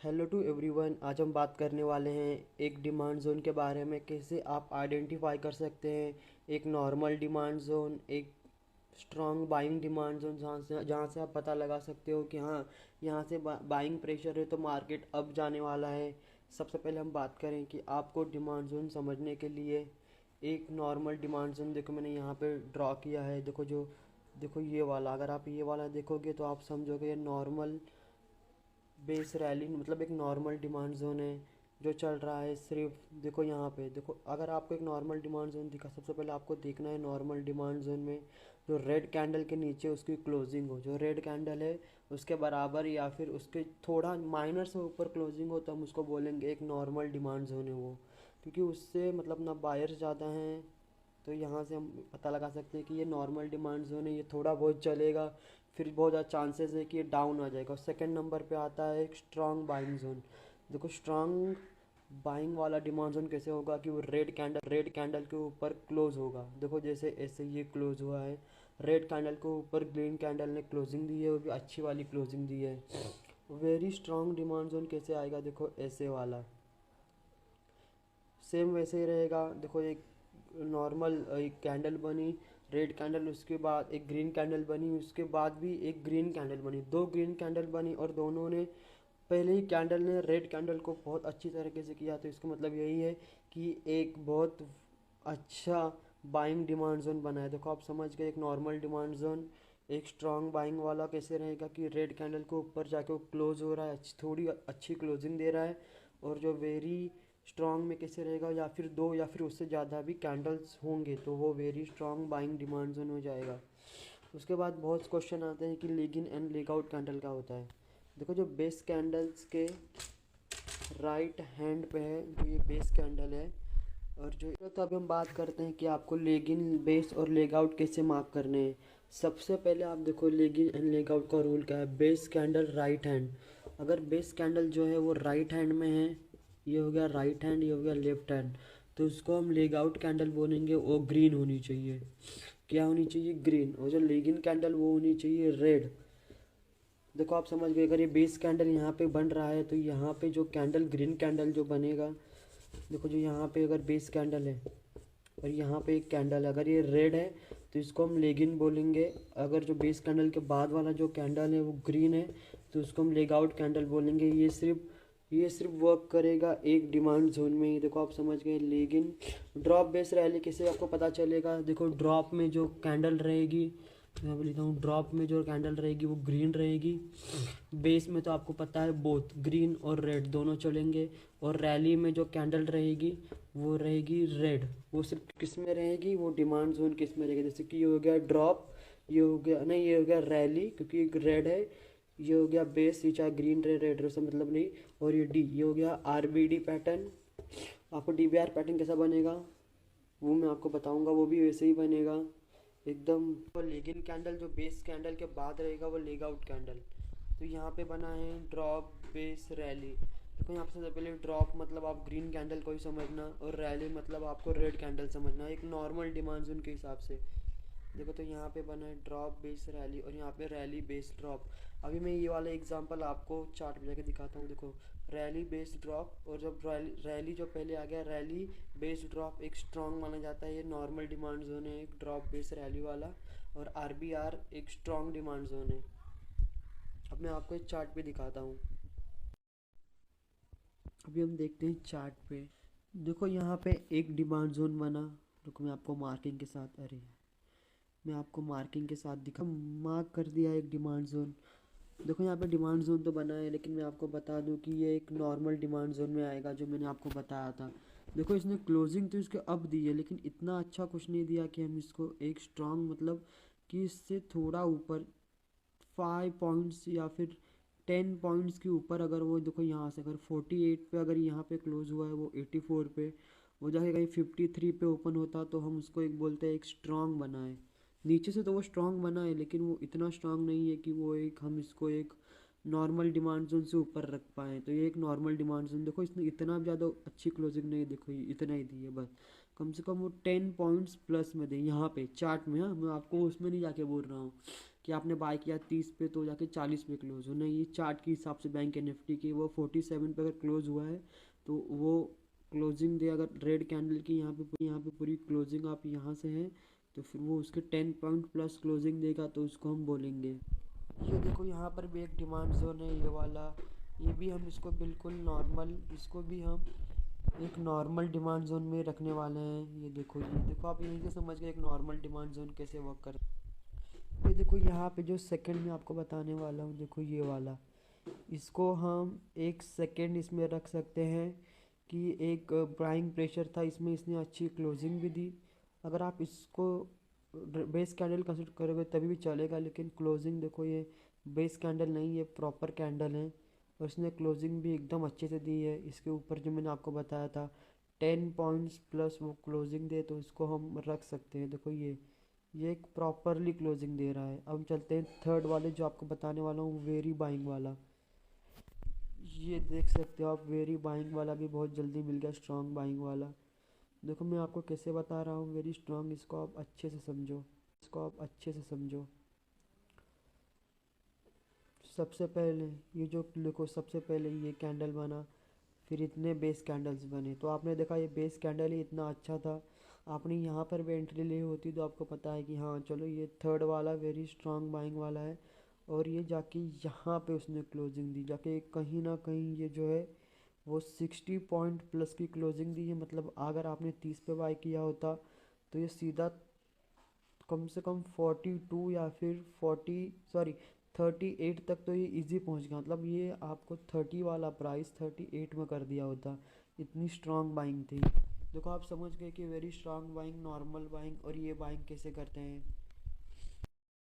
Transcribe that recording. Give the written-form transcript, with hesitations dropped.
Hello to everyone. आज हम बात करने वाले हैं एक डिमांड जोन के बारे में, कैसे आप आइडेंटिफाई कर सकते हैं एक नॉर्मल डिमांड जोन, एक स्ट्रॉन्ग बाइंग डिमांड जोन, जहाँ से आप पता लगा सकते हो कि हाँ, यहाँ से बाइंग प्रेशर है तो मार्केट अप जाने वाला है। सबसे पहले हम बात करें कि आपको डिमांड जोन समझने के लिए एक नॉर्मल डिमांड जोन, देखो मैंने यहाँ पे ड्रॉ किया है। देखो ये वाला, अगर आप ये वाला देखोगे तो आप समझोगे ये नॉर्मल बेस रैली, मतलब एक नॉर्मल डिमांड जोन है जो चल रहा है। सिर्फ देखो यहाँ पे, देखो अगर आपको एक नॉर्मल डिमांड जोन दिखा, सबसे पहले आपको देखना है नॉर्मल डिमांड जोन में जो रेड कैंडल के नीचे उसकी क्लोजिंग हो, जो रेड कैंडल है उसके बराबर या फिर उसके थोड़ा माइनर से ऊपर क्लोजिंग हो, तो हम उसको बोलेंगे एक नॉर्मल डिमांड जोन है वो। क्योंकि उससे मतलब ना बायर्स ज़्यादा हैं, तो यहाँ से हम पता लगा सकते हैं कि ये नॉर्मल डिमांड जोन है, ये थोड़ा बहुत चलेगा, फिर बहुत ज़्यादा चांसेस है कि ये डाउन आ जाएगा। सेकंड नंबर पे आता है एक स्ट्रांग बाइंग जोन। देखो स्ट्रांग बाइंग वाला डिमांड जोन कैसे होगा कि वो रेड कैंडल के ऊपर क्लोज होगा। देखो जैसे ऐसे ये क्लोज हुआ है, रेड कैंडल के ऊपर ग्रीन कैंडल ने क्लोजिंग दी है, वो भी अच्छी वाली क्लोजिंग दी है। वेरी स्ट्रांग डिमांड जोन कैसे आएगा, देखो ऐसे वाला, सेम वैसे ही रहेगा। देखो एक नॉर्मल एक कैंडल बनी, रेड कैंडल, उसके बाद एक ग्रीन कैंडल बनी, उसके बाद भी एक ग्रीन कैंडल बनी, दो ग्रीन कैंडल बनी, और दोनों ने पहले ही कैंडल ने रेड कैंडल को बहुत अच्छी तरीके से किया। तो इसका मतलब यही है कि एक बहुत अच्छा बाइंग डिमांड जोन बना है। देखो आप समझ गए, एक नॉर्मल डिमांड जोन एक स्ट्रांग बाइंग वाला कैसे रहेगा कि रेड कैंडल को ऊपर जाके वो क्लोज हो रहा है, थोड़ी अच्छी क्लोजिंग दे रहा है। और जो वेरी स्ट्रांग में कैसे रहेगा, या फिर दो या फिर उससे ज़्यादा भी कैंडल्स होंगे तो वो very strong buying demand zone हो जाएगा। उसके बाद बहुत क्वेश्चन आते हैं कि leg in and leg out candle क्या होता है। देखो जो बेस कैंडल्स के राइट हैंड पे है, जो ये बेस कैंडल है, और जो तो अभी हम बात करते हैं कि आपको लेग इन बेस और लेग आउट कैसे मार्क करने हैं। सबसे पहले आप देखो leg in and leg out का रूल क्या है। बेस कैंडल राइट हैंड, अगर बेस कैंडल जो है वो राइट हैंड में है, ये हो गया राइट हैंड, ये हो गया लेफ्ट हैंड, तो उसको हम लेग आउट कैंडल बोलेंगे। वो ग्रीन होनी चाहिए, क्या होनी चाहिए, ग्रीन। और जो लेग इन कैंडल वो होनी चाहिए रेड। देखो आप समझ गए, अगर ये बेस कैंडल यहाँ पे बन रहा है तो यहाँ पे जो कैंडल ग्रीन कैंडल जो बनेगा, देखो जो यहाँ पे अगर बेस कैंडल है और यहाँ पे एक कैंडल है, अगर ये रेड है तो इसको हम लेगिन बोलेंगे। अगर जो बेस कैंडल के बाद वाला जो कैंडल है वो ग्रीन है तो उसको हम लेग आउट कैंडल बोलेंगे। ये सिर्फ वर्क करेगा एक डिमांड जोन में ही। देखो आप समझ गए, लेगिन ड्रॉप बेस रैली कैसे आपको पता चलेगा। देखो ड्रॉप में जो कैंडल रहेगी, मैं लिखता हूँ, ड्रॉप में जो कैंडल रहेगी वो ग्रीन रहेगी। बेस में तो आपको पता है बोथ ग्रीन और रेड दोनों चलेंगे। और रैली में जो कैंडल रहेगी वो रहेगी रेड। वो सिर्फ किस में रहेगी, वो डिमांड जोन किस में रहेगी। जैसे कि ये हो गया ड्रॉप, ये हो गया नहीं, ये हो गया रैली क्योंकि एक रेड है, ये हो गया बेस, ये चाहे ग्रीन रहे रेड रहे उससे मतलब नहीं। और ये डी, ये हो गया आरबीडी पैटर्न। आपको डीबीआर पैटर्न कैसा बनेगा वो मैं आपको बताऊंगा, वो भी वैसे ही बनेगा एकदम। वो लेगिन कैंडल जो बेस कैंडल के बाद रहेगा वो लेग आउट कैंडल। तो यहाँ पे बना है ड्रॉप बेस रैली। देखो यहाँ पे सबसे पहले ड्रॉप मतलब आप ग्रीन कैंडल को ही समझना, और रैली मतलब आपको रेड कैंडल समझना एक नॉर्मल डिमांड जोन के हिसाब से। देखो तो यहाँ पे बना है ड्रॉप बेस रैली, और यहाँ पे रैली बेस ड्रॉप। अभी मैं ये वाला एग्जांपल आपको चार्ट में जाके दिखाता हूँ। देखो रैली बेस ड्रॉप, और जब रैली जो पहले आ गया रैली बेस ड्रॉप, एक स्ट्रॉन्ग माना जाता है। ये नॉर्मल डिमांड जोन है एक ड्रॉप बेस रैली वाला, और आरबीआर एक स्ट्रॉन्ग डिमांड जोन है। अब मैं आपको एक चार्ट पे दिखाता हूँ। अभी हम देखते हैं चार्ट पे। देखो यहाँ पे एक डिमांड जोन बना। रुको मैं आपको मार्किंग के साथ, अरे मैं आपको मार्किंग के साथ दिखा, मार्क कर दिया एक डिमांड जोन। देखो यहाँ पे डिमांड जोन तो बना है, लेकिन मैं आपको बता दूं कि ये एक नॉर्मल डिमांड जोन में आएगा जो मैंने आपको बताया था। देखो इसने क्लोजिंग तो इसके अब दी है, लेकिन इतना अच्छा कुछ नहीं दिया कि हम इसको एक स्ट्रांग, मतलब कि इससे थोड़ा ऊपर 5 पॉइंट्स या फिर 10 पॉइंट्स के ऊपर, अगर वो देखो यहाँ से अगर 48 पे अगर यहाँ पे क्लोज हुआ है, वो 84 पे, वो जाके कहीं 53 पे ओपन होता तो हम उसको एक बोलते हैं एक स्ट्रांग बना है। नीचे से तो वो स्ट्रांग बना है, लेकिन वो इतना स्ट्रांग नहीं है कि वो एक हम इसको एक नॉर्मल डिमांड जोन से ऊपर रख पाएँ। तो ये एक नॉर्मल डिमांड जोन, देखो इसने इतना ज़्यादा अच्छी क्लोजिंग नहीं, देखो ये इतना ही दी है बस। कम से कम वो 10 पॉइंट्स प्लस में दे यहाँ पे चार्ट में। हाँ मैं आपको उसमें नहीं जाके बोल रहा हूँ, कि आपने बाय किया 30 पे तो जाके 40 पे क्लोज हो, नहीं, ये चार्ट के हिसाब से बैंक निफ्टी की वो 47 पे अगर क्लोज हुआ है तो वो क्लोजिंग दे, अगर रेड कैंडल की यहाँ पे पूरी क्लोजिंग आप यहाँ से है तो फिर वो उसके 10 पॉइंट प्लस क्लोजिंग देगा तो उसको हम बोलेंगे। ये देखो यहाँ पर भी एक डिमांड जोन है ये वाला, ये भी हम इसको बिल्कुल नॉर्मल, इसको भी हम एक नॉर्मल डिमांड जोन में रखने वाले हैं। ये देखो आप यहीं से समझ गए एक नॉर्मल डिमांड जोन कैसे वर्क करता है। ये देखो यहाँ पे जो सेकंड में आपको बताने वाला हूँ, देखो ये वाला, इसको हम एक सेकंड इसमें रख सकते हैं कि एक बाइंग प्रेशर था इसमें, इसने अच्छी क्लोजिंग भी दी। अगर आप इसको बेस कैंडल कंसिडर करोगे तभी भी चलेगा, लेकिन क्लोजिंग देखो ये बेस कैंडल नहीं, ये प्रॉपर कैंडल है और इसने क्लोजिंग भी एकदम अच्छे से दी है। इसके ऊपर जो मैंने आपको बताया था 10 पॉइंट्स प्लस वो क्लोजिंग दे तो इसको हम रख सकते हैं। देखो ये एक प्रॉपरली क्लोजिंग दे रहा है। अब हम चलते हैं थर्ड वाले जो आपको बताने वाला हूँ, वेरी बाइंग वाला। ये देख सकते हो आप, वेरी बाइंग वाला भी बहुत जल्दी मिल गया, स्ट्रॉन्ग बाइंग वाला। देखो मैं आपको कैसे बता रहा हूँ वेरी स्ट्रॉन्ग, इसको आप अच्छे से समझो, इसको आप अच्छे से समझो। सबसे पहले ये जो देखो, सबसे पहले ये कैंडल बना, फिर इतने बेस कैंडल्स बने, तो आपने देखा ये बेस कैंडल ही इतना अच्छा था, आपने यहाँ पर भी एंट्री ली होती तो आपको पता है कि हाँ चलो ये थर्ड वाला वेरी स्ट्रॉन्ग बाइंग वाला है। और ये जाके यहाँ पे उसने क्लोजिंग दी, जाके कहीं ना कहीं ये जो है वो 60 पॉइंट प्लस की क्लोजिंग दी है। मतलब अगर आपने 30 पे बाई किया होता तो ये सीधा कम से कम 42 या फिर 38 तक तो ये इजी पहुंच गया। मतलब ये आपको 30 वाला प्राइस 38 में कर दिया होता, इतनी स्ट्रांग बाइंग थी। देखो आप समझ गए कि very strong buying, normal buying और ये बाइंग कैसे करते हैं।